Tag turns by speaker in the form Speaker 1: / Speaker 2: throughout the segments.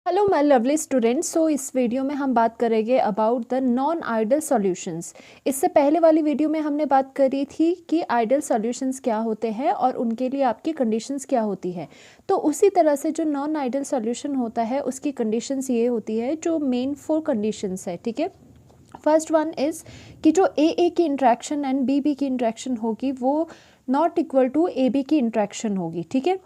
Speaker 1: Hello my lovely students. So इस video में हम बात करेंगे about the non ideal solutions. इससे पहले वाली वीडियो में हमने बात करी थी कि आइडल सॉल्यूशंस क्या होते हैं और उनके लिए आपकी कंडीशंस क्या होती है। तो उसी तरह से जो नॉन आइडल सॉल्यूशन होता है उसकी कंडीशंस ये होती है, जो मेन 4 कंडीशंस है। ठीक है, फर्स्ट वन इज़ कि जो ए की इंट्रैक्शन एंड बी की इंट्रैक्शन होगी वो not equal to A B की इंट्रैक्शन होगी। ठीक है,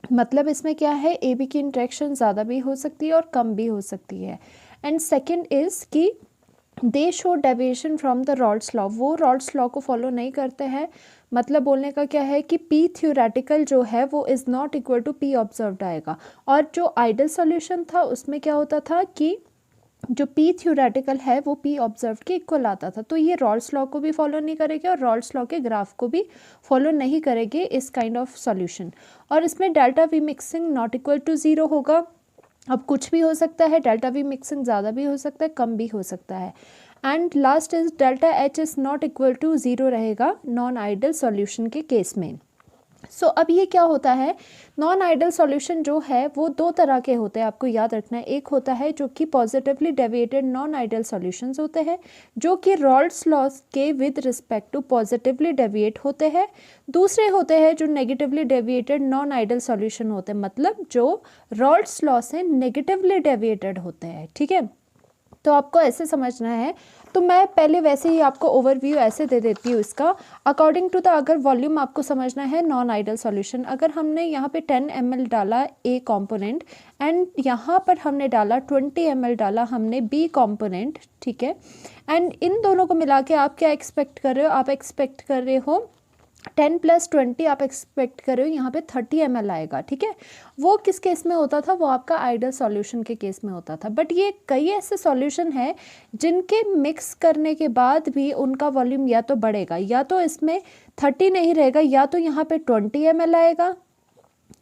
Speaker 1: मतलब इसमें क्या है, ए बी की इंट्रैक्शन ज़्यादा भी हो सकती है और कम भी हो सकती है। एंड सेकंड इज़ कि they show deviation from the Raoult's law, वो रॉल्ड्स लॉ को फॉलो नहीं करते हैं। मतलब बोलने का क्या है कि पी थ्योरेटिकल जो है वो is not equal to P observed आएगा। और जो आइडल सॉल्यूशन था उसमें क्या होता था कि जो पी थ्योरेटिकल है वो पी ऑब्जर्व के इक्वल आता था। तो ये रॉल्ड्स लॉ को भी फॉलो नहीं करेंगे और रॉल्ड्स लॉ के ग्राफ को भी फॉलो नहीं करेंगे इस काइंड ऑफ सॉल्यूशन। और इसमें delta V mixing not equal to 0 होगा। अब कुछ भी हो सकता है, डेल्टा वी मिक्सिंग ज़्यादा भी हो सकता है, कम भी हो सकता है। And last is delta H is not equal to 0 रहेगा नॉन आइडल सॉल्यूशन के केस में। अब ये क्या होता है, नॉन आइडल सॉल्यूशन जो है वो दो तरह के होते हैं, आपको याद रखना है। एक होता है जो कि positively deviated non ideal solutions होते हैं, जो कि रॉल्ड्स लॉ के with respect to positively deviate होते हैं। दूसरे होते हैं जो negatively deviated non ideal solution होते हैं, मतलब जो रॉल्ड्स लॉ से नेगेटिवली डेविएटेड होते हैं। ठीक है, तो आपको ऐसे समझना है। तो मैं पहले वैसे ही आपको ओवरव्यू ऐसे दे देती हूँ इसका अकॉर्डिंग टू द, अगर वॉल्यूम आपको समझना है नॉन आइडल सॉल्यूशन, अगर हमने यहाँ पे 10 ml डाला ए कंपोनेंट एंड यहाँ पर हमने डाला 20 ml डाला हमने बी कंपोनेंट। ठीक है, एंड इन दोनों को मिला के आप क्या एक्सपेक्ट कर रहे हो, आप एक्सपेक्ट कर रहे हो 10 + 20 आप एक्सपेक्ट कर रहे हो यहाँ पे 30 ml आएगा। ठीक है, वो किस केस में होता था, वो आपका आइडल सॉल्यूशन के केस में होता था। बट ये कई ऐसे सॉल्यूशन हैं जिनके मिक्स करने के बाद भी उनका वॉल्यूम या तो बढ़ेगा, या तो इसमें 30 नहीं रहेगा, या तो यहाँ पे 20 ml आएगा,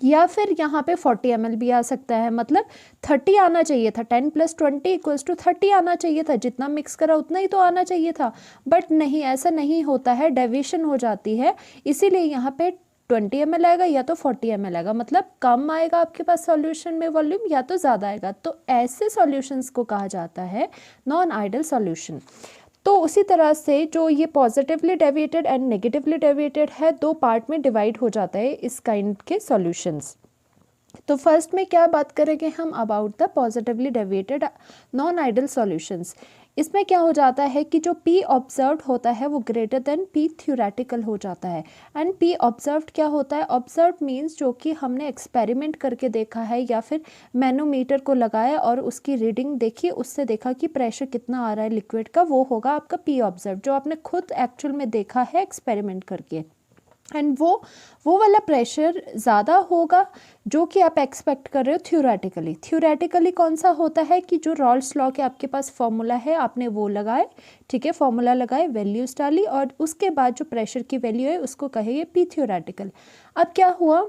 Speaker 1: या फिर यहाँ पे 40 ml भी आ सकता है। मतलब 30 आना चाहिए था, 10 + 20 = 30 आना चाहिए था, जितना मिक्स करा उतना ही तो आना चाहिए था। बट नहीं, ऐसा नहीं होता है, डेविएशन हो जाती है। इसीलिए यहाँ पे 20 ml आएगा या तो 40 ml आएगा, मतलब कम आएगा आपके पास सॉल्यूशन में वॉल्यूम या तो ज़्यादा आएगा। तो ऐसे सॉल्यूशंस को कहा जाता है नॉन आइडल सॉल्यूशन। तो उसी तरह से जो ये positively deviated and negatively deviated है, दो पार्ट में डिवाइड हो जाता है इस काइंड के सॉल्यूशंस। तो फर्स्ट में क्या बात करेंगे हम about the positively deviated non ideal solutions. इसमें क्या हो जाता है कि जो पी ऑब्जर्व्ड होता है वो ग्रेटर देन पी थ्योरेटिकल हो जाता है। एंड पी ऑब्जर्व्ड क्या होता है, ऑब्जर्व्ड मीन्स जो कि हमने एक्सपेरिमेंट करके देखा है या फिर मैनोमीटर को लगाया और उसकी रीडिंग देखी, उससे देखा कि प्रेशर कितना आ रहा है लिक्विड का, वो होगा आपका पी ऑब्जर्व्ड, जो आपने खुद एक्चुअल में देखा है एक्सपेरिमेंट करके। एंड वो वाला प्रेशर ज़्यादा होगा जो कि आप एक्सपेक्ट कर रहे हो थ्योरेटिकली। थ्योरेटिकली कौन सा होता है कि जो रॉल्ड्स लॉ के आपके पास फॉर्मूला है, आपने वो लगाए। ठीक है, फॉर्मूला लगाए, वैल्यूज़ डाली और उसके बाद जो प्रेशर की वैल्यू है उसको कहिए पी थ्योरेटिकल। अब क्या हुआ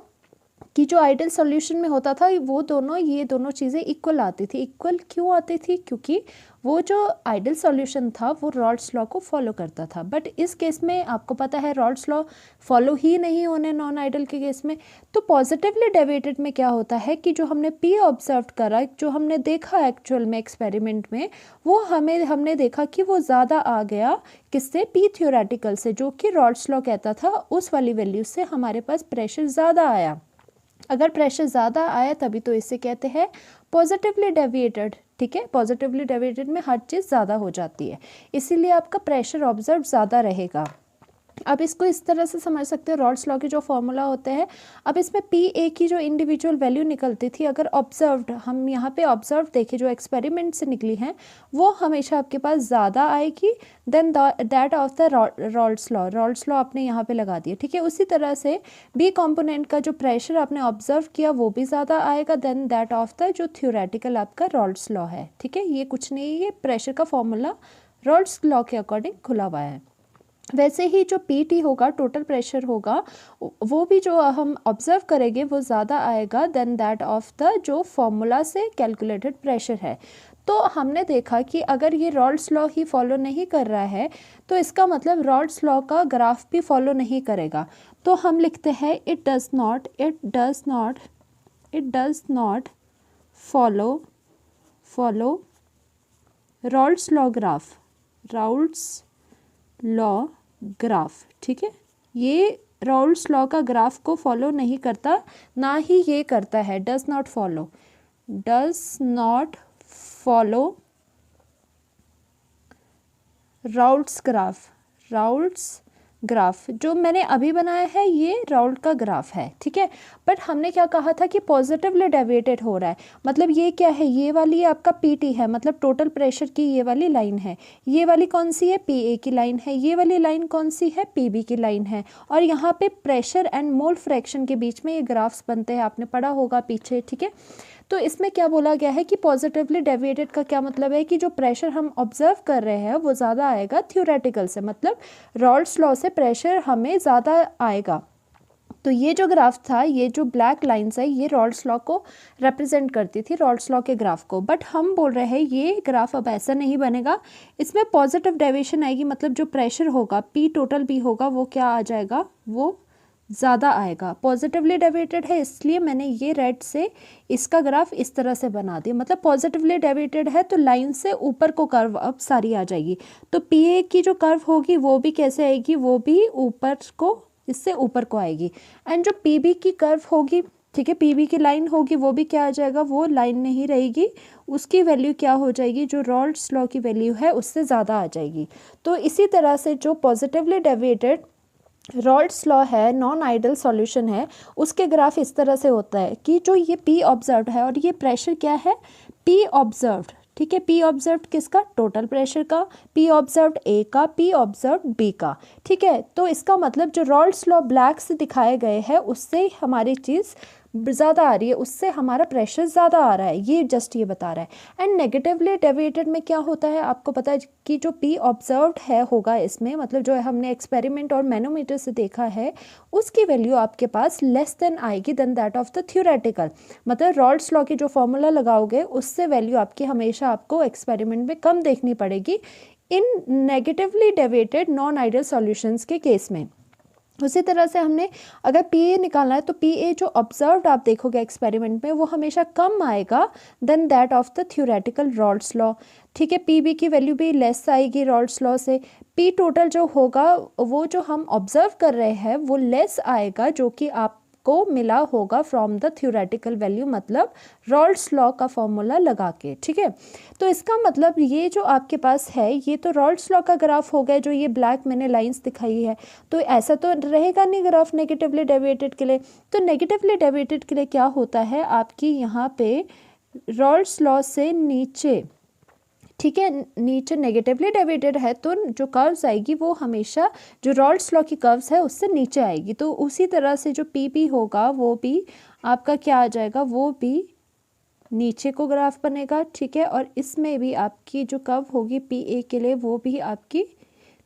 Speaker 1: कि जो आइडल सॉल्यूशन में होता था वो दोनों, ये दोनों चीज़ें इक्वल आती थी। इक्वल क्यों आती थी, क्योंकि वो जो आइडल सॉल्यूशन था वो रॉल्ड्स लॉ को फॉलो करता था। बट इस केस में आपको पता है रॉल्ड्स लॉ फॉलो ही नहीं होने नॉन आइडल के केस में। तो पॉजिटिवली डेविएटेड में क्या होता है कि जो हमने पी ऑब्जर्व करा, जो हमने देखा एक्चुअल में एक्सपेरिमेंट में, वो हमने देखा कि वो ज़्यादा आ गया किससे, पी थ्योरेटिकल से, जो कि रॉल्ड्स लॉ कहता था उस वाली वैल्यू से हमारे पास प्रेशर ज़्यादा आया। अगर प्रेशर ज़्यादा आया तभी तो इसे कहते हैं पॉजिटिवली डेविएटेड। ठीक है, पॉजिटिवली डेविएटेड में हर चीज़ ज़्यादा हो जाती है, इसीलिए आपका प्रेशर ऑब्जर्व ज़्यादा रहेगा। अब इसको इस तरह से समझ सकते हो, रॉल्ड्स लॉ के जो फॉर्मूला होते हैं, अब इसमें पी ए की जो इंडिविजुअल वैल्यू निकलती थी, अगर ऑब्जर्व्ड, हम यहाँ पे ऑब्जर्व देखें जो एक्सपेरिमेंट से निकली हैं, वो हमेशा आपके पास ज़्यादा आएगी then that of the Raoult's law. Raoult's law आपने यहाँ पे लगा दिया। ठीक है, उसी तरह से बी कॉम्पोनेंट का जो प्रेशर आपने ऑब्जर्व किया वो भी ज़्यादा आएगा देन दैट ऑफ द जो थ्योरेटिकल आपका रॉल्ड्स लॉ है। ठीक है, ये कुछ नहीं, ये प्रेशर का फॉर्मूला रॉल्ड्स लॉ के अकॉर्डिंग खुला हुआ है। वैसे ही जो पीटी होगा, टोटल प्रेशर होगा, वो भी जो हम ऑब्जर्व करेंगे वो ज़्यादा आएगा देन दैट ऑफ द जो फॉर्मूला से कैलकुलेटेड प्रेशर है। तो हमने देखा कि अगर ये रॉल्ड्स लॉ ही फॉलो नहीं कर रहा है तो इसका मतलब रॉल्ड्स लॉ का ग्राफ भी फॉलो नहीं करेगा। तो हम लिखते हैं it does not follow follow Raoult's law graph, Raoult's law graph, ठीक है। ये राउल्ट्स लॉ का ग्राफ को फॉलो नहीं करता, ना ही ये करता है, does not follow, does not follow Raoult's graph, Raoult's graph जो मैंने अभी बनाया है ये राउल्ट का ग्राफ है, ठीक है। बट हमने क्या कहा था कि पॉजिटिवली डेविएटेड हो रहा है, मतलब ये क्या है, ये वाली आपका पीटी है, मतलब टोटल प्रेशर की ये वाली लाइन है, ये वाली कौन सी है, पीए की लाइन है, ये वाली लाइन कौन सी है, पीबी की लाइन है, और यहाँ पे प्रेशर एंड मोल फ्रैक्शन के बीच में ये ग्राफ्स बनते हैं, आपने पढ़ा होगा पीछे, ठीक है। तो इसमें क्या बोला गया है कि पॉजिटिवली डेविएटेड का क्या मतलब है कि जो प्रेशर हम ऑब्जर्व कर रहे हैं वो ज़्यादा आएगा थ्योरेटिकल से, मतलब राउल्ट्स लॉ से प्रेशर हमें ज़्यादा आएगा। तो ये जो ग्राफ था, ये जो ब्लैक लाइन्स है, ये राउल्ट्स लॉ को रिप्रेजेंट करती थी, राउल्ट्स लॉ के ग्राफ को। बट हम बोल रहे हैं ये ग्राफ अब ऐसा नहीं बनेगा, इसमें पॉजिटिव डेविएशन आएगी, मतलब जो प्रेशर होगा पी टोटल भी होगा वो क्या आ जाएगा, वो ज़्यादा आएगा। पॉजिटिवली डेविएटेड है इसलिए मैंने ये रेड से इसका ग्राफ इस तरह से बना दिया, मतलब पॉजिटिवली डेविएटेड है तो लाइन से ऊपर को कर्व अब सारी आ जाएगी। तो पीए की जो कर्व होगी वो भी कैसे आएगी, वो भी ऊपर को, इससे ऊपर को आएगी। एंड जो पीबी की कर्व होगी, ठीक है, पीबी की लाइन होगी, वो भी क्या आ जाएगा, वो लाइन नहीं रहेगी, उसकी वैल्यू क्या हो जाएगी, जो राउल्ट्स लॉ की वैल्यू है उससे ज़्यादा आ जाएगी। तो इसी तरह से जो पॉजिटिवली डेविएटेड राउल्ट्स लॉ है, नॉन आइडल सॉल्यूशन है, उसके ग्राफ इस तरह से होता है कि जो ये पी ऑब्जर्व्ड है और ये प्रेशर क्या है, पी ऑब्जर्व्ड, ठीक है, पी ऑब्जर्व्ड किसका, टोटल प्रेशर का, पी ऑब्जर्व्ड ए का, पी ऑब्जर्व्ड बी का, ठीक है। तो इसका मतलब जो राउल्ट्स लॉ ब्लैक से दिखाए गए हैं उससे हमारी चीज़ ज़्यादा आ रही है, उससे हमारा प्रेशर ज़्यादा आ रहा है, ये जस्ट ये बता रहा है। एंड नेगेटिवली डेविएटेड में क्या होता है, आपको पता है कि जो पी ऑब्जर्व्ड है होगा इसमें, मतलब जो हमने एक्सपेरिमेंट और मैनोमीटर से देखा है उसकी वैल्यू आपके पास लेस देन आएगी then that of the theoretical, मतलब राउल्ट्स लॉ की जो फॉर्मूला लगाओगे उससे वैल्यू आपकी हमेशा आपको एक्सपेरिमेंट में कम देखनी पड़ेगी in negatively deviated non ideal solutions के केस में। उसी तरह से हमने अगर पीए निकालना है तो पीए जो ऑब्जर्व्ड आप देखोगे एक्सपेरिमेंट में वो हमेशा कम आएगा than that of the theoretical Raoult's law, ठीक है। पीबी की वैल्यू भी लेस आएगी राउल्ट्स लॉ से, पी टोटल जो होगा वो जो हम ऑब्जर्व कर रहे हैं वो लेस आएगा जो कि आप को मिला होगा फ्रॉम द थ्योरेटिकल वैल्यू, मतलब राउल्ट्स लॉ का फॉर्मूला लगा के, ठीक है। तो इसका मतलब ये जो आपके पास है ये तो राउल्ट्स लॉ का ग्राफ हो गया, जो ये ब्लैक मैंने लाइंस दिखाई है, तो ऐसा तो रहेगा नहीं ग्राफ नेगेटिवली डेविएटेड के लिए। तो नेगेटिवली डेविएटेड के लिए क्या होता है, आपकी यहाँ पे राउल्ट्स लॉ से नीचे, ठीक है, नीचे नेगेटिवली डेविएटेड है तो जो कर्व्स आएगी वो हमेशा जो राउल्ट्स लॉ की कर्व्स है उससे नीचे आएगी। तो उसी तरह से जो पीपी होगा वो भी आपका क्या आ जाएगा, वो भी नीचे को ग्राफ बनेगा, ठीक है। और इसमें भी आपकी जो कर्व होगी पीए के लिए वो भी आपकी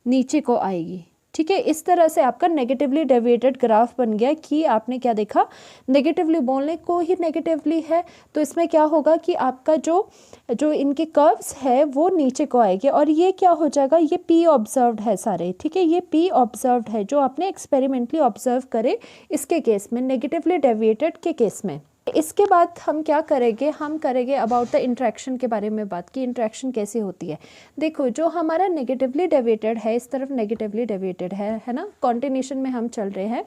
Speaker 1: नीचे को आएगी, ठीक है। इस तरह से आपका नेगेटिवली डेविएटेड ग्राफ बन गया कि आपने क्या देखा, नेगेटिवली बोलने को ही नेगेटिवली है तो इसमें क्या होगा कि आपका जो इनके कर्व्स है वो नीचे को आएंगे और ये क्या हो जाएगा, ये पी ऑब्जर्व्ड है सारे, ठीक है, ये पी ऑब्जर्व्ड है जो आपने एक्सपेरिमेंटली ऑब्जर्व करे इसके केस में, नेगेटिवली डेविएटेड के केस में। इसके बाद हम क्या करेंगे, हम करेंगे अबाउट द इंट्रैक्शन के बारे में बात की, इंट्रैक्शन कैसे होती है। देखो जो हमारा नेगेटिवली डेविएटेड है, इस तरफ नेगेटिवली डेविएटेड है ना, कॉन्टिन्यूशन में हम चल रहे हैं।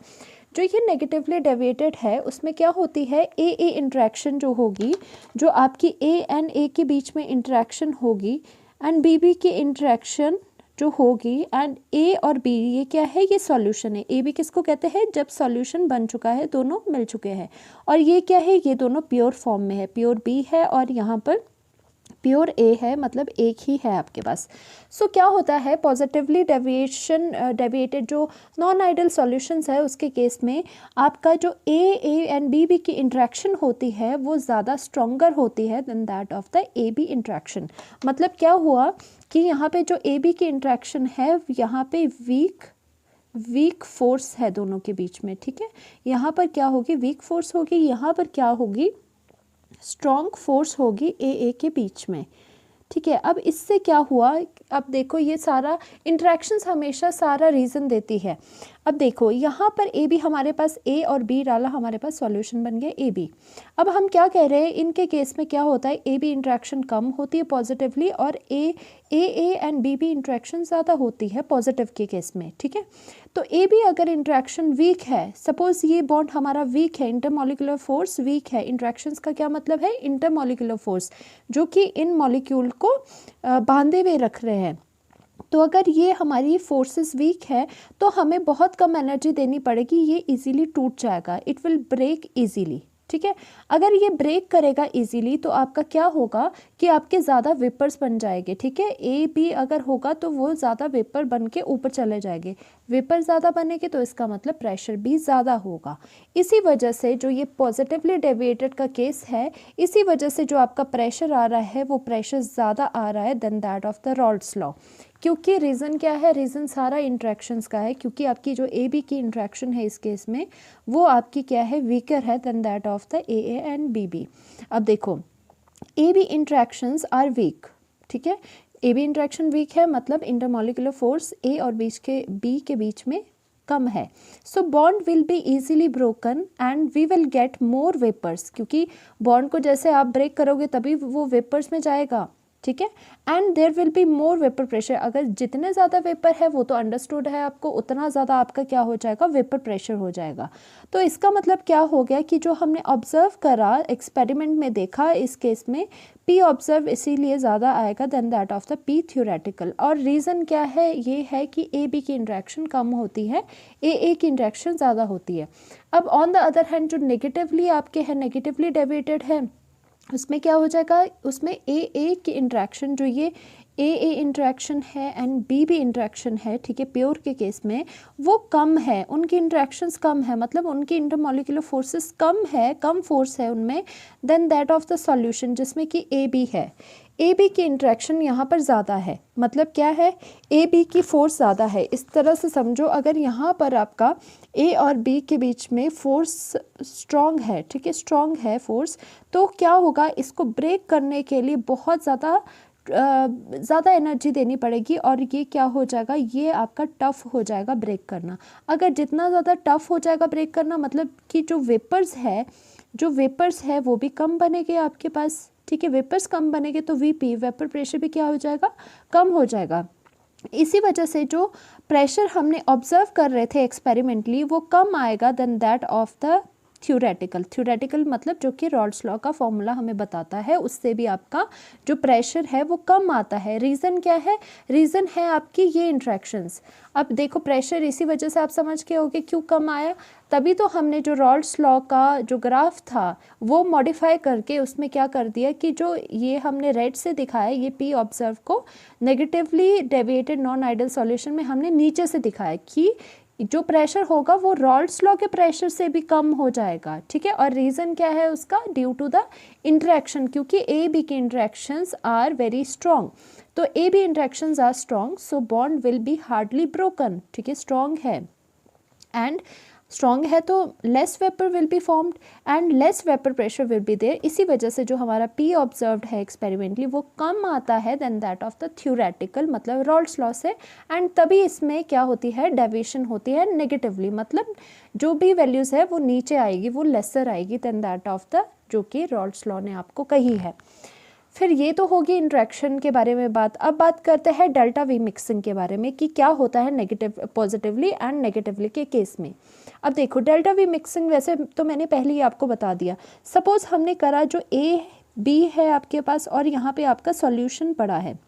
Speaker 1: जो ये नेगेटिवली डेविएटेड है उसमें क्या होती है, ए इंट्रैक्शन जो होगी, जो आपकी ए एंड ए के बीच में इंट्रैक्शन होगी एंड बी बी की इंट्रैक्शन जो होगी, एंड ए और बी ये क्या है, ये सॉल्यूशन है। ए बी किसको कहते हैं, जब सॉल्यूशन बन चुका है, दोनों मिल चुके हैं। और ये क्या है, ये दोनों प्योर फॉर्म में है, प्योर बी है और यहाँ पर प्योर ए है, मतलब एक ही है आपके पास। सो क्या होता है, पॉजिटिवली डेविएटेड जो नॉन आइडियल सॉल्यूशंस है उसके केस में आपका जो ए एंड बी की इंट्रैक्शन होती है वो ज़्यादा स्ट्रॉन्गर होती है then that of the A B interaction. मतलब क्या हुआ कि यहाँ पे जो ए बी की इंट्रैक्शन है यहाँ पे वीक फोर्स है दोनों के बीच में, ठीक है। यहाँ पर क्या होगी, वीक फोर्स होगी, यहाँ पर क्या होगी, स्ट्रॉन्ग फोर्स होगी ए के बीच में, ठीक है। अब इससे क्या हुआ, अब देखो ये सारा इंट्रैक्शंस हमेशा सारा रीज़न देती है। अब देखो यहाँ पर ए बी हमारे पास ए और बी डाला, हमारे पास सॉल्यूशन बन गया ए बी। अब हम क्या कह रहे हैं, इनके केस में क्या होता है, ए बी इंट्रैक्शन कम होती है पॉजिटिवली और A and B B interaction ज़्यादा होती है पॉजिटिव के केस में, ठीक है। तो ए बी अगर इंट्रैक्शन वीक है, सपोज ये बॉन्ड हमारा वीक है, इंटरमॉलिक्यूलर फोर्स वीक है, इंट्रैक्शंस का क्या मतलब है, इंटरमॉलिक्यूलर फोर्स जो कि इन मॉलिक्यूल को बांधे हुए रख रहे हैं। तो अगर ये हमारी फोर्सेस वीक है तो हमें बहुत कम एनर्जी देनी पड़ेगी, ये इजीली टूट जाएगा, इट विल ब्रेक इजीली, ठीक है। अगर ये ब्रेक करेगा इजीली तो आपका क्या होगा कि आपके ज़्यादा वेपर्स बन जाएंगे, ठीक है। ए बी अगर होगा तो वो ज़्यादा वेपर बन के ऊपर चले जाएंगे, वेपर ज़्यादा बनेंगे तो इसका मतलब प्रेशर भी ज़्यादा होगा। इसी वजह से जो ये पॉजिटिवली डेविएटेड का केस है, इसी वजह से जो आपका प्रेशर आ रहा है वो प्रेशर ज़्यादा आ रहा है then that of the Raoult's law. क्योंकि रीज़न क्या है, रीज़न सारा इंट्रैक्शंस का है, क्योंकि आपकी जो ए बी की इंट्रैक्शन है इस केस में वो आपकी क्या है, वीकर है then that of the A and B B. अब देखो A B interactions are weak, ठीक है। ए बी इंट्रैक्शन वीक है मतलब इंटरमॉलिक्यूलर फोर्स ए और बी के बीच में कम है, so bond will be easily broken and we will get more vapours, क्योंकि बॉन्ड को जैसे आप ब्रेक करोगे तभी वो वेपर्स में जाएगा, ठीक है। And there will be more vapour pressure, अगर जितने ज़्यादा वेपर है वो तो अंडरस्टूड है आपको, उतना ज़्यादा आपका क्या हो जाएगा, वेपर प्रेशर हो जाएगा। तो इसका मतलब क्या हो गया कि जो हमने ऑब्जर्व करा, एक्सपेरिमेंट में देखा, इस केस में पी ऑब्जर्व इसीलिए ज़्यादा आएगा than that of the P theoretical. और रीज़न क्या है, ये है कि ए बी की इंट्रैक्शन कम होती है, ए की इंट्रैक्शन ज़्यादा होती है। अब ऑन द अदर हैंड जो नेगेटिवली आपके है, नेगेटिवली डेविएटेड है, उसमें क्या हो जाएगा, उसमें ए की इंट्रैक्शन जो ये ए इंट्रैक्शन है एंड बी इंट्रैक्शन है, ठीक है, प्योर के केस में वो कम है, उनकी इंट्रैक्शंस कम है, मतलब उनकी इंटरमॉलिक्यूलर फोर्सेस कम है, कम फोर्स है उनमें than that of the solution जिसमें कि ए बी है। ए बी की इंट्रैक्शन यहाँ पर ज़्यादा है, मतलब क्या है, ए बी की फोर्स ज़्यादा है। इस तरह से समझो, अगर यहाँ पर आपका ए और बी के बीच में फोर्स स्ट्रॉन्ग है, ठीक है, स्ट्रॉन्ग है फोर्स, तो क्या होगा, इसको ब्रेक करने के लिए बहुत ज़्यादा एनर्जी देनी पड़ेगी और ये क्या हो जाएगा, ये आपका टफ़ हो जाएगा ब्रेक करना। अगर जितना ज़्यादा टफ़ हो जाएगा ब्रेक करना, मतलब कि जो वेपर्स है वो भी कम बनेंगे आपके पास, ठीक है। वेपर्स कम बनेंगे तो वीपी वेपर प्रेशर भी क्या हो जाएगा, कम हो जाएगा। इसी वजह से जो प्रेशर हमने ऑब्जर्व कर रहे थे एक्सपेरिमेंटली वो कम आएगा than that of the theoretical मतलब जो कि रॉल्ड्स लॉ का फॉर्मूला हमें बताता है, उससे भी आपका जो प्रेशर है वो कम आता है। रीज़न क्या है, रीज़न है आपकी ये इंट्रैक्शंस। अब देखो प्रेशर इसी वजह से आप समझ के होगे क्यों कम आया, तभी तो हमने जो रॉल्ड्स लॉ का जो ग्राफ था वो मॉडिफाई करके उसमें क्या कर दिया कि जो ये हमने रेड से दिखाया, ये पी ऑब्जर्व को negatively deviated non ideal solution में हमने नीचे से दिखाया कि जो प्रेशर होगा वो रॉल्ड्स लॉ के प्रेशर से भी कम हो जाएगा, ठीक है। और रीज़न क्या है उसका, ड्यू टू द इंट्रैक्शन, क्योंकि ए बी की इंट्रैक्शंस आर वेरी स्ट्रॉन्ग, तो A B interactions are strong, so bond will be hardly broken, ठीक है, स्ट्रॉन्ग है एंड स्ट्रॉन्ग है तो less vapour will be formed and less vapour pressure will be there. इसी वजह से जो हमारा पी ऑब्जर्व्ड है एक्सपेरिमेंटली वो कम आता है then that of the theoretical, मतलब रॉल्ड्स लॉ से, एंड तभी इसमें क्या होती है, डेविएशन होती है नेगेटिवली, मतलब जो भी वैल्यूज़ है वो नीचे आएगी, वो लेसर आएगी देन दैट ऑफ द जो कि रॉल्ड्स लॉ ने आपको कही है। फिर ये तो होगी इंट्रैक्शन के बारे में बात। अब बात करते हैं डेल्टा वी मिक्सिंग के बारे में कि क्या होता है नेगेटिव पॉजिटिवली एंड नेगेटिवली के केस में। अब देखो डेल्टा वी मिक्सिंग वैसे तो मैंने पहले ही आपको बता दिया। सपोज हमने करा जो ए बी है आपके पास और यहाँ पे आपका सॉल्यूशन पड़ा है,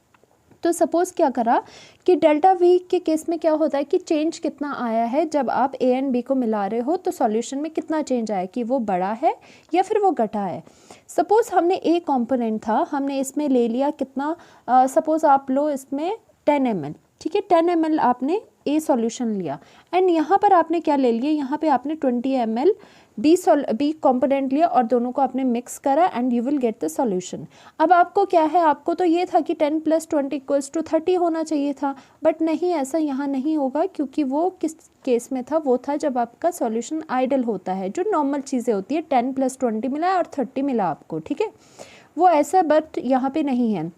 Speaker 1: तो सपोज़ क्या करा कि डेल्टा वी के केस में क्या होता है कि चेंज कितना आया है, जब आप ए एंड बी को मिला रहे हो तो सॉल्यूशन में कितना चेंज आया, कि वो बड़ा है या फिर वो घटा है। सपोज़ हमने ए कंपोनेंट था, हमने इसमें ले लिया कितना, सपोज़ आप लो इसमें 10 ml, ठीक है, 10 ml आपने ए सॉल्यूशन लिया एंड यहाँ पर आपने क्या ले लिया, यहाँ पे आपने 20 ml बी कंपोनेंट लिया और दोनों को आपने मिक्स करा and you will get the solution. अब आपको क्या है, आपको तो ये था कि 10 + 20 = 30 होना चाहिए था, बट नहीं, ऐसा यहाँ नहीं होगा, क्योंकि वो किस केस में था, वो था जब आपका सॉल्यूशन आइडल होता है, जो नॉर्मल चीज़ें होती है, 10 + 20 मिला और 30 मिला आपको, ठीक है, वो ऐसा, बट यहाँ पे नहीं है।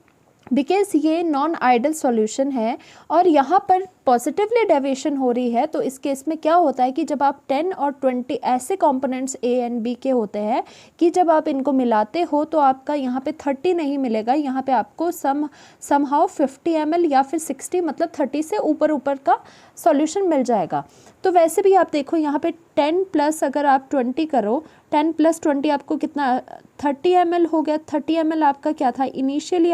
Speaker 1: बिकॉज ये नॉन आइडल सॉल्यूशन है और यहाँ पर पॉजिटिवली डेविएशन हो रही है। तो इस केस में क्या होता है कि जब आप 10 और 20 ऐसे कंपोनेंट्स ए एंड बी के होते हैं कि जब आप इनको मिलाते हो तो आपका यहाँ पे 30 नहीं मिलेगा, यहाँ पे आपको समहाउ 50 ml या फिर 60 मतलब 30 से ऊपर ऊपर का सॉल्यूशन मिल जाएगा। तो वैसे भी आप देखो यहाँ पे 10 प्लस अगर आप 20 करो, 10 प्लस 20 आपको कितना 30 ml हो गया। 30 ml आपका क्या था इनिशियल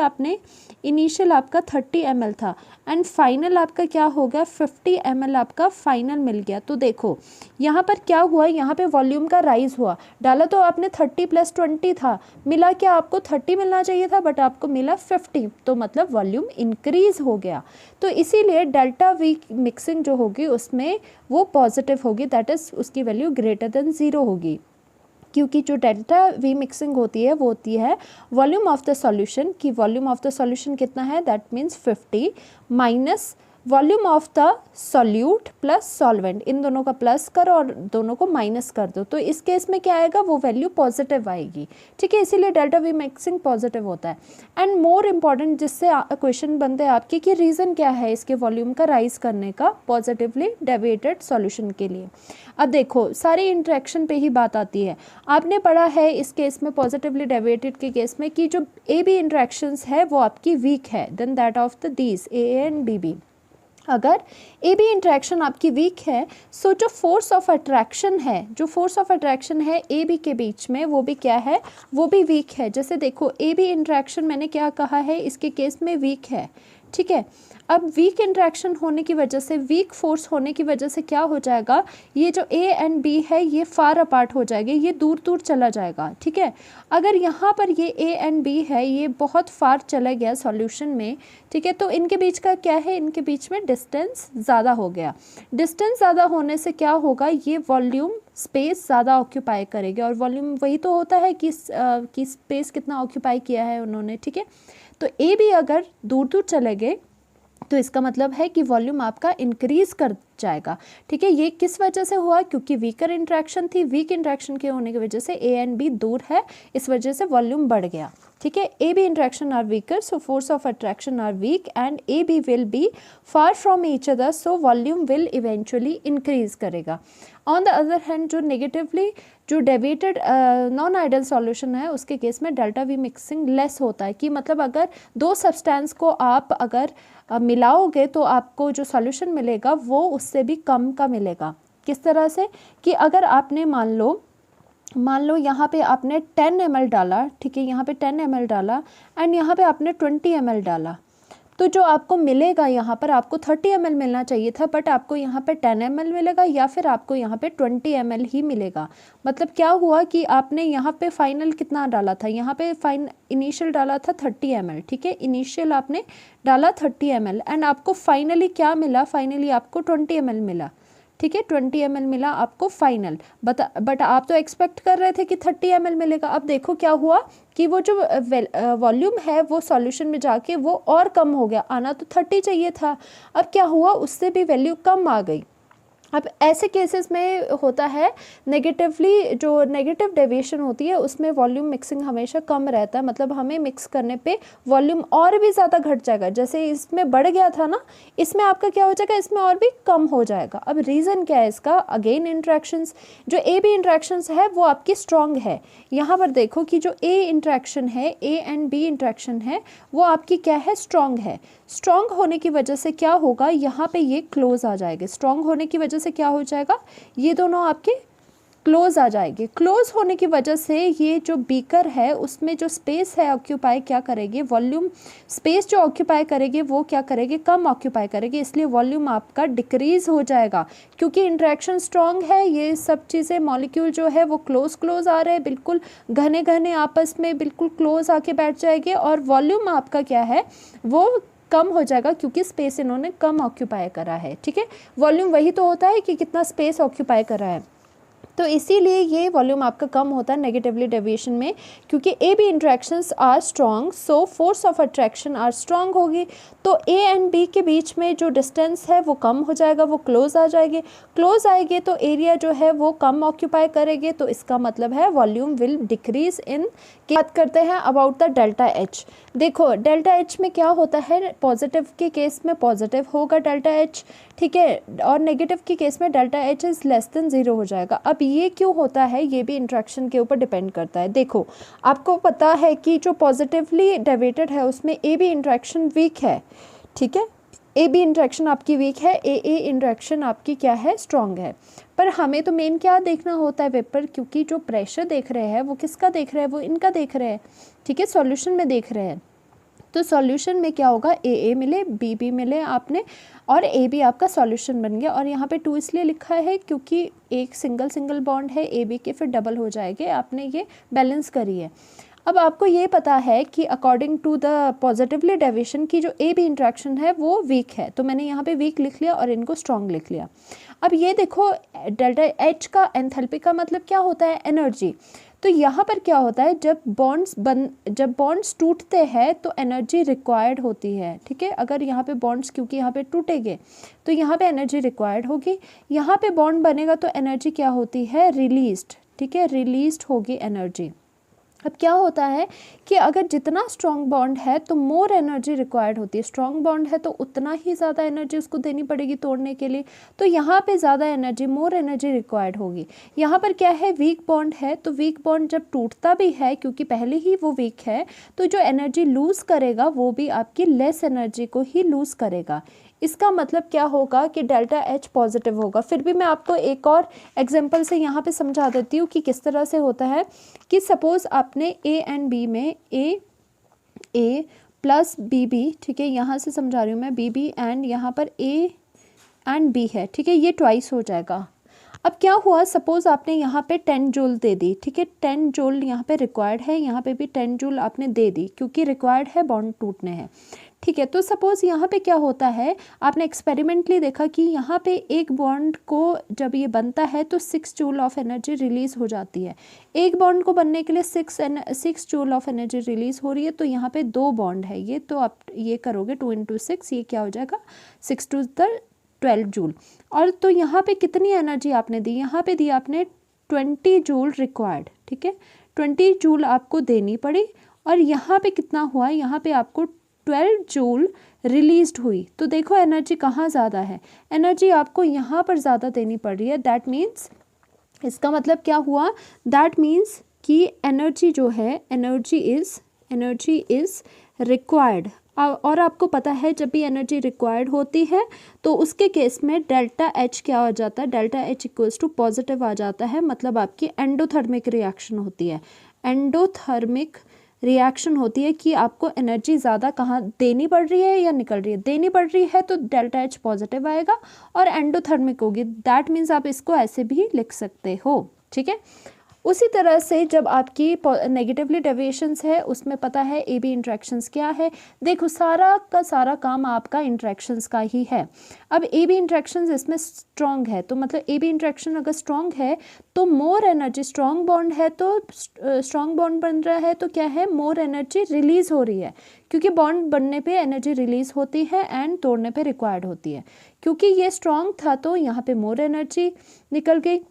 Speaker 1: आपका 30 ml था एंड फाइनल आपका क्या हो गया 50 ml आपका फाइनल मिल गया। तो देखो यहाँ पर क्या हुआ, यहाँ पे वॉल्यूम का राइज हुआ। डाला तो आपने 30 प्लस 20 था, मिला क्या आपको 30 मिलना चाहिए था बट आपको मिला 50, तो मतलब वॉल्यूम इंक्रीज हो गया। तो इसीलिए डेल्टा वी मिक्सिंग जो होगी उसमें वो पॉजिटिव होगी, दैट इज उसकी वैल्यू ग्रेटर देन 0 होगी, क्योंकि जो डेल्टा वी मिक्सिंग होती है वो होती है वॉल्यूम ऑफ द सॉल्यूशन, कि वॉल्यूम ऑफ द सॉल्यूशन कितना है, that means 50 minus volume of the solute plus solvent, इन दोनों का प्लस करो और दोनों को माइनस कर दो। तो इस केस में क्या आएगा, वो वैल्यू पॉजिटिव आएगी, ठीक है। इसीलिए डेल्टा वी मिक्सिंग पॉजिटिव होता है। एंड मोर इम्पॉर्टेंट जिससे क्वेश्चन बनते हैं आपके कि रीज़न क्या है इसके वॉल्यूम का राइज करने का पॉजिटिवली डेविएटेड सॉल्यूशन के लिए। अब देखो सारी इंटरेक्शन पे ही बात आती है। आपने पढ़ा है इस केस में पॉजिटिवली डेविएटेड के केस में कि जो ए बी इंटरेक्शंस है वो आपकी वीक है then that of the these A and B B. अगर ए बी इंट्रैक्शन आपकी वीक है सो जो फोर्स ऑफ अट्रैक्शन है ए बी के बीच में वो भी क्या है, वो भी वीक है। जैसे देखो ए बी इंट्रैक्शन मैंने क्या कहा है इसके केस में वीक है, ठीक है। अब वीक इंट्रैक्शन होने की वजह से, वीक फोर्स होने की वजह से क्या हो जाएगा, ये जो ए एंड बी है ये फार अपार्ट हो जाएंगे, ये दूर दूर चला जाएगा, ठीक है। अगर यहाँ पर ये ए एंड बी है ये बहुत फार चला गया सॉल्यूशन में, ठीक है, तो इनके बीच का क्या है, इनके बीच में डिस्टेंस ज़्यादा हो गया। डिस्टेंस ज़्यादा होने से क्या होगा, ये वॉल्यूम स्पेस ज़्यादा ऑक्यूपाई करेगी, और वॉल्यूम वही तो होता है कि स्पेस कितना ऑक्यूपाई किया है उन्होंने, ठीक है। तो ए बी अगर दूर दूर चले गए तो इसका मतलब है कि वॉल्यूम आपका इंक्रीज कर जाएगा, ठीक है। ये किस वजह से हुआ, क्योंकि वीकर इंट्रैक्शन थी, वीक इंट्रैक्शन के होने की वजह से ए एंड बी दूर है, इस वजह से वॉल्यूम बढ़ गया, ठीक है। A B interaction are weaker so force of attraction are weak and A B will be far from each other so volume will eventually increase करेगा। ऑन द अदर हैंड जो नेगेटिवली जो deviated non ideal solution है उसके case में delta V mixing less होता है, कि मतलब अगर दो सब्सटेंस को आप अगर मिलाओगे तो आपको जो सॉल्यूशन मिलेगा वो उससे भी कम का मिलेगा। किस तरह से, कि अगर आपने मान लो यहाँ पे आपने 10 ml डाला, ठीक है, यहाँ पे 10 ml डाला एंड यहाँ पे आपने 20 ml डाला, तो जो आपको मिलेगा यहाँ पर आपको 30 ml मिलना चाहिए था बट आपको यहाँ पे 10 ml मिलेगा या फिर आपको यहाँ पे 20 ml ही मिलेगा। मतलब क्या हुआ कि आपने यहाँ पे फाइनल कितना डाला था, यहाँ पे इनिशियल डाला था 30 ml, ठीक है, इनिशियल आपने डाला 30 ml एंड आपको फाइनली क्या मिला, फाइनली आपको 20 ml मिला, ठीक है, 20 ml मिला आपको फाइनल। बट आप तो एक्सपेक्ट कर रहे थे कि 30 ml मिलेगा। अब देखो क्या हुआ कि वो जो वॉल्यूम है वो सॉल्यूशन में जाके वो और कम हो गया, आना तो 30 चाहिए था, अब क्या हुआ उससे भी वैल्यू कम आ गई। अब ऐसे केसेस में होता है नेगेटिवली, जो नेगेटिव डेविएशन होती है उसमें वॉल्यूम मिक्सिंग हमेशा कम रहता है, मतलब हमें मिक्स करने पे वॉल्यूम और भी ज़्यादा घट जाएगा। जैसे इसमें बढ़ गया था ना, इसमें आपका क्या हो जाएगा, इसमें और भी कम हो जाएगा। अब रीज़न क्या है इसका, अगेन इंट्रैक्शंस, जो ए बी इंट्रैक्शंस है वो आपकी स्ट्रॉन्ग है। यहाँ पर देखो कि जो ए इंट्रैक्शन है, ए एंड बी इंट्रैक्शन है वो आपकी क्या है, स्ट्रॉन्ग है। स्ट्रॉन्ग होने की वजह से क्या होगा, यहाँ पे ये क्लोज आ जाएंगे। स्ट्रॉन्ग होने की वजह से क्या हो जाएगा, ये दोनों आपके क्लोज आ जाएंगे। क्लोज होने की वजह से ये जो बीकर है उसमें जो स्पेस है ऑक्यूपाई क्या करेगी, वॉल्यूम स्पेस जो ऑक्यूपाई करेगी वो क्या करेगी, कम ऑक्यूपाई करेगी, इसलिए वॉल्यूम आपका डिक्रीज हो जाएगा। क्योंकि इंट्रैक्शन स्ट्रॉन्ग है, ये सब चीज़ें मॉलिक्यूल जो है वो क्लोज आ रहे हैं, बिल्कुल घने घने आपस में बिल्कुल क्लोज आके बैठ जाएंगे और वॉल्यूम आपका क्या है वो कम हो जाएगा, क्योंकि स्पेस इन्होंने कम ऑक्यूपाई करा है, ठीक है। वॉल्यूम वही तो होता है कि कितना स्पेस ऑक्यूपाई करा है। तो इसीलिए ये वॉल्यूम आपका कम होता है नेगेटिवली डेविएशन में, क्योंकि A B interactions are strong, so force of attraction are strong होगी। तो ए एंड बी के बीच में जो डिस्टेंस है वो कम हो जाएगा, वो क्लोज आ जाएगी। क्लोज आएगी तो एरिया जो है वो कम ऑक्यूपाई करेंगे, तो इसका मतलब है वॉल्यूम विल डिक्रीज इन। बात करते हैं अबाउट द डेल्टा एच। देखो डेल्टा एच में क्या होता है, पॉजिटिव के केस में पॉजिटिव होगा डेल्टा एच, ठीक है, और नेगेटिव के केस में delta H is less than 0 हो जाएगा। अब ये क्यों होता है, ये भी इंट्रैक्शन के ऊपर डिपेंड करता है। देखो आपको पता है कि जो पॉजिटिवली डेविएटेड है उसमें ए बी इंट्रैक्शन वीक है, ठीक है, ए बी इंट्रैक्शन आपकी वीक है, ए इंट्रैक्शन आपकी क्या है, स्ट्रॉन्ग है। पर हमें तो मेन क्या देखना होता है वेपर, क्योंकि जो प्रेशर देख रहे हैं वो किसका देख रहे हैं, वो इनका देख रहे हैं, ठीक है, सॉल्यूशन में देख रहे हैं। तो सॉल्यूशन में क्या होगा, ए मिले, बी मिले आपने, और ए बी आपका सॉल्यूशन बन गया। और यहाँ पे 2 इसलिए लिखा है क्योंकि एक सिंगल बॉन्ड है ए बी के, फिर डबल हो जाएंगे, आपने ये बैलेंस करी है। अब आपको ये पता है कि according to the positively deviation की जो ए बी इंट्रैक्शन है वो वीक है, तो मैंने यहाँ पे वीक लिख लिया और इनको स्ट्रॉन्ग लिख लिया। अब ये देखो डेल्टा एच का एंथैल्पी का मतलब क्या होता है, एनर्जी। तो यहाँ पर क्या होता है, जब बॉन्ड्स टूटते हैं तो एनर्जी रिक्वायर्ड होती है, ठीक है। अगर यहाँ पे बॉन्ड्स, क्योंकि यहाँ पे टूटेंगे तो यहाँ पे एनर्जी रिक्वायर्ड होगी, यहाँ पे बॉन्ड बनेगा तो एनर्जी क्या होती है, रिलीज्ड, ठीक है, रिलीज्ड होगी एनर्जी। अब क्या होता है कि अगर जितना स्ट्रॉन्ग बॉन्ड है तो मोर एनर्जी रिक्वायर्ड होती है, स्ट्रॉन्ग बॉन्ड है तो उतना ही ज़्यादा एनर्जी उसको देनी पड़ेगी तोड़ने के लिए, तो यहाँ पे ज़्यादा एनर्जी, मोर एनर्जी रिक्वायर्ड होगी। यहाँ पर क्या है, वीक बॉन्ड है, तो वीक बॉन्ड जब टूटता भी है क्योंकि पहले ही वो वीक है, तो जो एनर्जी लूज़ करेगा वो भी आपकी लेस एनर्जी को ही लूज़ करेगा। इसका मतलब क्या होगा कि डेल्टा एच पॉजिटिव होगा। फिर भी मैं आपको एक और एग्जांपल से यहाँ पे समझा देती हूँ कि किस तरह से होता है। कि सपोज़ आपने ए एंड बी में ए प्लस बी बी, ठीक है, यहाँ से समझा रही हूँ मैं, बी बी एंड यहाँ पर ए एंड बी है, ठीक है, ये ट्वाइस हो जाएगा। अब क्या हुआ, सपोज़ आपने यहाँ पे 10 जूल दे दी, ठीक है, 10 जूल यहाँ पे रिक्वायर्ड है, यहाँ पे भी 10 जूल आपने दे दी क्योंकि रिक्वायर्ड है, बॉन्ड टूटने हैं, ठीक है। तो सपोज़ यहाँ पे क्या होता है, आपने एक्सपेरिमेंटली देखा कि यहाँ पे एक बॉन्ड को जब ये बनता है तो 6 जूल ऑफ एनर्जी रिलीज़ हो जाती है। एक बॉन्ड को बनने के लिए 6 जूल ऑफ एनर्जी रिलीज़ हो रही है, तो यहाँ पे 2 बॉन्ड है ये, तो आप ये करोगे 2 × 6, ये क्या हो जाएगा 6 × 12 जूल। और तो यहाँ पे कितनी एनर्जी आपने दी, यहाँ पे दी आपने 20 जूल रिक्वायर्ड, ठीक है, 20 जूल आपको देनी पड़ी। और यहाँ पे कितना हुआ, यहाँ पे आपको 12 जूल रिलीज्ड हुई। तो देखो एनर्जी कहाँ ज़्यादा है, एनर्जी आपको यहाँ पर ज़्यादा देनी पड़ रही है। दैट मीन्स, इसका मतलब क्या हुआ, दैट मीन्स कि एनर्जी जो है, एनर्जी इज़ रिक्वायर्ड। और आपको पता है जब भी एनर्जी रिक्वायर्ड होती है तो उसके केस में डेल्टा एच क्या हो जाता है, delta H equals to positive आ जाता है, मतलब आपकी एंडोथर्मिक रिएक्शन होती है। एंडोथर्मिक रिएक्शन होती है कि आपको एनर्जी ज़्यादा कहाँ देनी पड़ रही है या निकल रही है, देनी पड़ रही है तो डेल्टा एच पॉजिटिव आएगा और एंडोथर्मिक होगी। दैट मीन्स आप इसको ऐसे भी लिख सकते हो, ठीक है। उसी तरह से जब आपकी नेगेटिवली डेविएशंस है उसमें पता है ए बी इंट्रैक्शंस क्या है। देखो सारा का सारा काम आपका इंट्रैक्शंस का ही है। अब ए बी इंट्रैक्शंस इसमें स्ट्रॉन्ग है, तो मतलब ए बी इंट्रैक्शन अगर स्ट्रॉन्ग है तो मोर एनर्जी, स्ट्रॉन्ग बॉन्ड है तो स्ट्रॉन्ग बॉन्ड बन रहा है तो क्या है, मोर एनर्जी रिलीज हो रही है, क्योंकि बॉन्ड बनने पे एनर्जी रिलीज होती है एंड तोड़ने पे रिक्वायर्ड होती है। क्योंकि ये स्ट्रॉन्ग था तो यहाँ पे मोर एनर्जी निकल गई।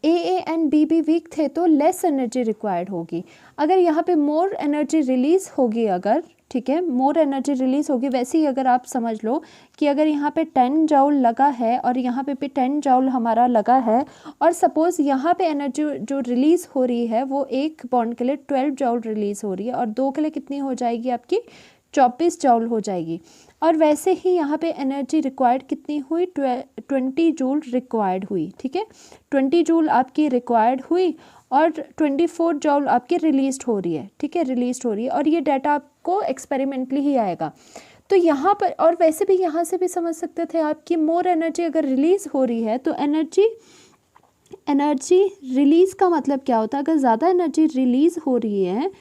Speaker 1: A and B B weak थे तो लेस एनर्जी रिक्वायर्ड होगी। अगर यहाँ पे मोर एनर्जी रिलीज होगी, अगर ठीक है, मोर एनर्जी रिलीज होगी। वैसे ही अगर आप समझ लो कि अगर यहाँ पे 10 जूल लगा है और यहाँ पे 10 जूल हमारा लगा है, और सपोज़ यहाँ पे एनर्जी जो रिलीज़ हो रही है वो एक बॉन्ड के लिए 12 जूल रिलीज़ हो रही है और 2 के लिए कितनी हो जाएगी आपकी 24 जूल हो जाएगी। और वैसे ही यहाँ पे एनर्जी रिक्वायर्ड कितनी हुई, 20 जूल रिक्वायर्ड हुई, ठीक है, 20 जूल आपकी रिक्वायर्ड हुई और 24 जूल आपकी रिलीज़ हो रही है, ठीक है, रिलीज़ हो रही है। और ये डाटा आपको एक्सपेरिमेंटली ही आएगा। तो यहाँ पर, और वैसे भी यहाँ से भी समझ सकते थे आप कि मोर एनर्जी अगर रिलीज़ हो रही है तो एनर्जी रिलीज़ का मतलब क्या होता है, अगर ज़्यादा एनर्जी रिलीज़ हो रही है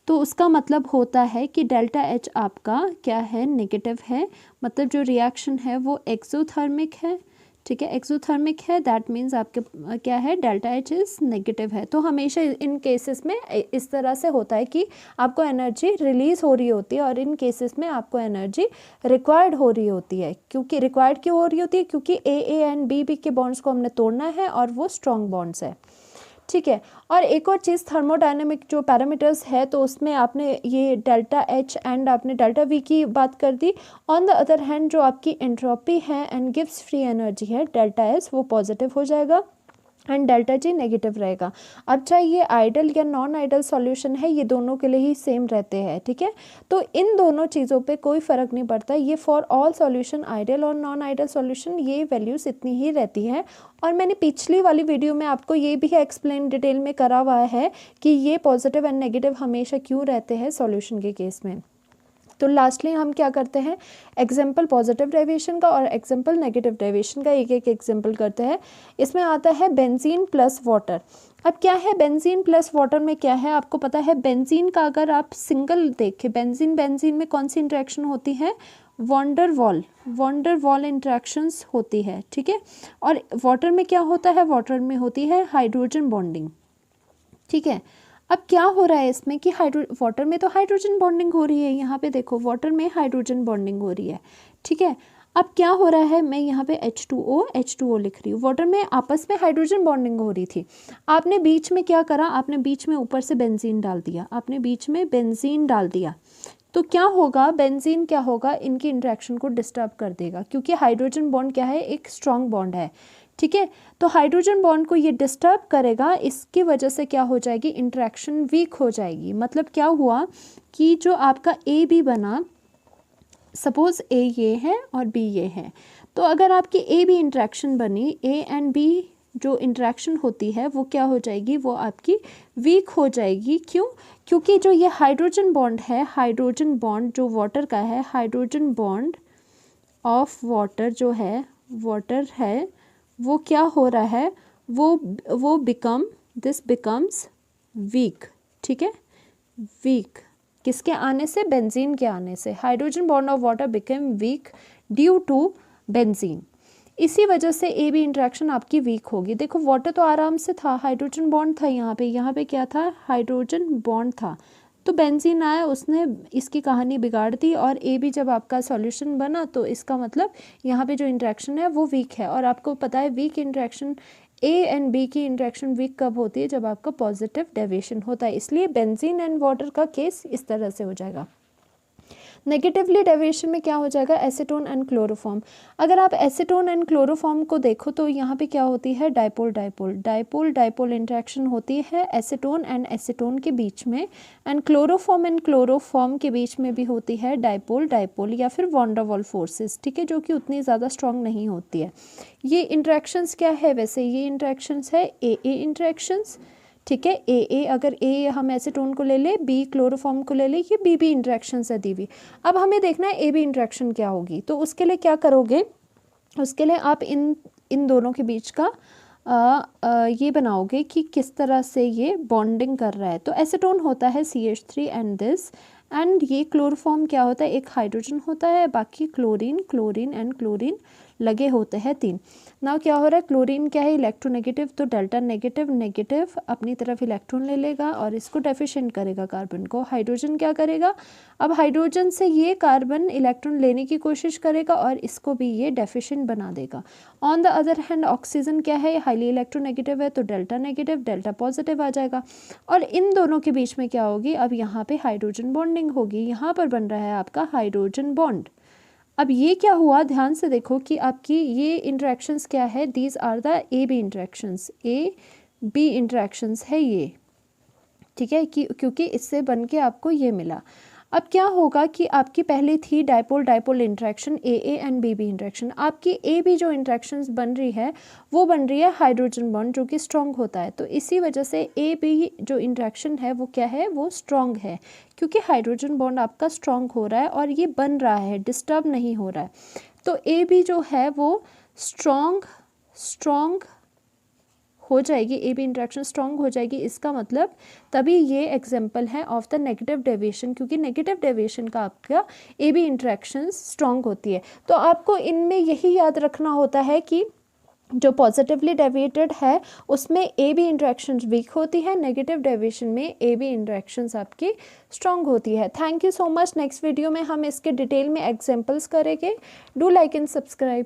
Speaker 1: तो उसका मतलब होता है कि डेल्टा एच आपका क्या है, नेगेटिव है, मतलब जो रिएक्शन है वो एक्सोथर्मिक है, ठीक है, एक्सोथर्मिक है, दैट मीन्स आपके क्या है, डेल्टा एच इज़ नेगेटिव है। तो हमेशा इन केसेस में इस तरह से होता है कि आपको एनर्जी रिलीज हो रही होती है और इन केसेस में आपको एनर्जी रिक्वायर्ड हो रही होती है। क्योंकि रिक्वायर्ड क्यों हो रही होती है, क्योंकि ए एंड बी के बॉन्ड्स को हमने तोड़ना है और वो स्ट्रॉन्ग बॉन्ड्स है। ठीक है, और एक और चीज़ थर्मोडायनेमिक जो पैरामीटर्स है, तो उसमें आपने ये डेल्टा एच एंड आपने डेल्टा वी की बात कर दी। ऑन द अदर हैंड जो आपकी एंट्रोपी है एंड गिव्स फ्री एनर्जी है, डेल्टा एस, वो पॉजिटिव हो जाएगा एंड डेल्टा जी नेगेटिव रहेगा। अब चाहे ये आइडल या नॉन आइडल सॉल्यूशन है, ये दोनों के लिए ही सेम रहते हैं। ठीक है, तो इन दोनों चीज़ों पे कोई फ़र्क नहीं पड़ता, ये फॉर ऑल सॉल्यूशन, आइडल और नॉन आइडल सॉल्यूशन, ये वैल्यूज़ इतनी ही रहती है। और मैंने पिछली वाली वीडियो में आपको ये भी एक्सप्लेन डिटेल में करा हुआ है कि ये पॉजिटिव एंड नेगेटिव हमेशा क्यों रहते हैं सॉल्यूशन के केस में। तो लास्टली हम क्या करते हैं, एग्जाम्पल पॉजिटिव डेविएशन का और एग्जाम्पल नेगेटिव डेविएशन का एक एक एग्जाम्पल करते हैं। इसमें आता है बेंजीन प्लस वाटर। अब क्या है बेंजीन प्लस वाटर में, क्या है आपको पता है, बेंजीन का अगर आप सिंगल देखें, बेंजीन में कौन सी इंटरेक्शन होती है, वॉन्डर वॉल इंटरेक्शंस होती है। ठीक है, और वाटर में क्या होता है, वाटर में होती है हाइड्रोजन बॉन्डिंग। ठीक है, अब क्या हो रहा है इसमें कि वाटर में तो हाइड्रोजन बॉन्डिंग हो रही है, यहाँ पे देखो वाटर में हाइड्रोजन बॉन्डिंग हो रही है। ठीक है, अब क्या हो रहा है, मैं यहाँ पे H2O लिख रही हूँ, वाटर में आपस में हाइड्रोजन बॉन्डिंग हो रही थी। आपने बीच में क्या करा, आपने बीच में ऊपर से बेंजीन डाल दिया, आपने बीच में बेंजीन डाल दिया, तो क्या होगा, बेंजीन क्या होगा, इनकी इंटरेक्शन को डिस्टर्ब कर देगा, क्योंकि हाइड्रोजन बॉन्ड क्या है, एक स्ट्रॉन्ग बॉन्ड है। ठीक है, तो हाइड्रोजन बॉन्ड को ये डिस्टर्ब करेगा, इसकी वजह से क्या हो जाएगी, इंटरेक्शन वीक हो जाएगी। मतलब क्या हुआ कि जो आपका ए बी बना, सपोज ए ये है और बी ये है, तो अगर आपकी ए बी इंटरेक्शन बनी, ए एंड बी जो इंटरेक्शन होती है वो क्या हो जाएगी, वो आपकी वीक हो जाएगी। क्यों, क्योंकि जो ये हाइड्रोजन बॉन्ड है, हाइड्रोजन बॉन्ड जो वाटर का है, हाइड्रोजन बॉन्ड ऑफ वाटर जो है, वाटर है, वो क्या हो रहा है, वो बिकम्स वीक। ठीक है, वीक किसके आने से, बेंजीन के आने से, hydrogen bond of water become weak due to benzene. इसी वजह से ए बी इंटरेक्शन आपकी वीक होगी। देखो वाटर तो आराम से था, हाइड्रोजन बॉन्ड था, यहाँ पे क्या था, हाइड्रोजन बॉन्ड था, तो बेंजीन आया, उसने इसकी कहानी बिगाड़ दी, और ए बी जब आपका सॉल्यूशन बना तो इसका मतलब यहाँ पे जो इंटरेक्शन है वो वीक है। और आपको पता है weak interaction, A and B की इंटरेक्शन वीक कब होती है, जब आपका पॉजिटिव डेविएशन होता है। इसलिए बेंजीन एंड वाटर का केस इस तरह से हो जाएगा। नेगेटिवली डेविएशन में क्या हो जाएगा, एसीटोन एंड क्लोरोफॉर्म। अगर आप एसीटोन एंड क्लोरोफॉर्म को देखो तो यहाँ पे क्या होती है, डाइपोल इंटरेक्शन होती है एसीटोन एंड एसीटोन के बीच में, एंड क्लोरोफॉर्म के बीच में भी होती है डाइपोल या फिर वॉन डर वाल फोर्सेस। ठीक है, जो कि उतनी ज़्यादा स्ट्रॉन्ग नहीं होती है। ये इंटरेक्शंस क्या है, वैसे ये इंटरेक्शंस है ए इंटरेक्शंस। ठीक है, ए अगर ए हम एसीटोन को ले ले, बी क्लोरोफॉर्म को ले ले, ये बी इंटरेक्शन है दी हुई। अब हमें देखना है ए बी इंटरेक्शन क्या होगी, तो उसके लिए क्या करोगे, उसके लिए आप इन दोनों के बीच का ये बनाओगे कि किस तरह से ये बॉन्डिंग कर रहा है। तो एसीटोन होता है CH3 एंड दिस, एंड ये क्लोरोफॉर्म क्या होता है, एक हाइड्रोजन होता है, बाकी क्लोरीन एंड क्लोरीन लगे होते हैं 3। नाउ क्या हो रहा है, क्लोरीन क्या है, इलेक्ट्रोनेगेटिव, तो डेल्टा नेगेटिव अपनी तरफ इलेक्ट्रॉन ले लेगा और इसको डेफिशिएंट करेगा कार्बन को। हाइड्रोजन क्या करेगा, अब हाइड्रोजन से ये कार्बन इलेक्ट्रॉन लेने की कोशिश करेगा और इसको भी ये डेफिशिएंट बना देगा। On the other hand oxygen क्या है, हाईली इलेक्ट्रोनेगेटिव है, तो डेल्टा नेगेटिव, डेल्टा पॉजिटिव आ जाएगा। और इन दोनों के बीच में क्या होगी, अब यहाँ पे हाइड्रोजन बॉन्डिंग होगी, यहाँ पर बन रहा है आपका हाइड्रोजन बॉन्ड। अब ये क्या हुआ, ध्यान से देखो कि आपकी ये इंटरेक्शंस क्या है, these are the A B interactions है ये। ठीक है, क्योंकि इससे बन के आपको ये मिला। अब क्या होगा कि आपकी पहले थी dipole interaction, A and B interaction. आपकी ए बी जो इंटरेक्शंस बन रही है वो बन रही है हाइड्रोजन बॉन्ड, जो कि स्ट्रॉन्ग होता है। तो इसी वजह से ए बी जो इंटरेक्शन है वो क्या है, वो स्ट्रॉन्ग है, क्योंकि हाइड्रोजन बॉन्ड आपका स्ट्रॉन्ग हो रहा है और ये बन रहा है, डिस्टर्ब नहीं हो रहा है। तो ए बी जो है वो स्ट्रॉन्ग हो जाएगी, ए बी इंटरेक्शन स्ट्रॉन्ग हो जाएगी। इसका मतलब तभी ये एग्जाम्पल है ऑफ द नेगेटिव डेविएशन, क्योंकि नेगेटिव डेविएशन का आपका ए बी इंटरेक्शन स्ट्रॉन्ग होती है। तो आपको इनमें यही याद रखना होता है कि जो पॉजिटिवली डेविएटेड है उसमें ए बी इंटरेक्शंस वीक होती है, नेगेटिव डेविएशन में ए बी इंटरेक्शंस आपकी स्ट्रॉन्ग होती है। Thank you so much. Next video में हम इसके डिटेल में एग्जांपल्स करेंगे। Do like and subscribe.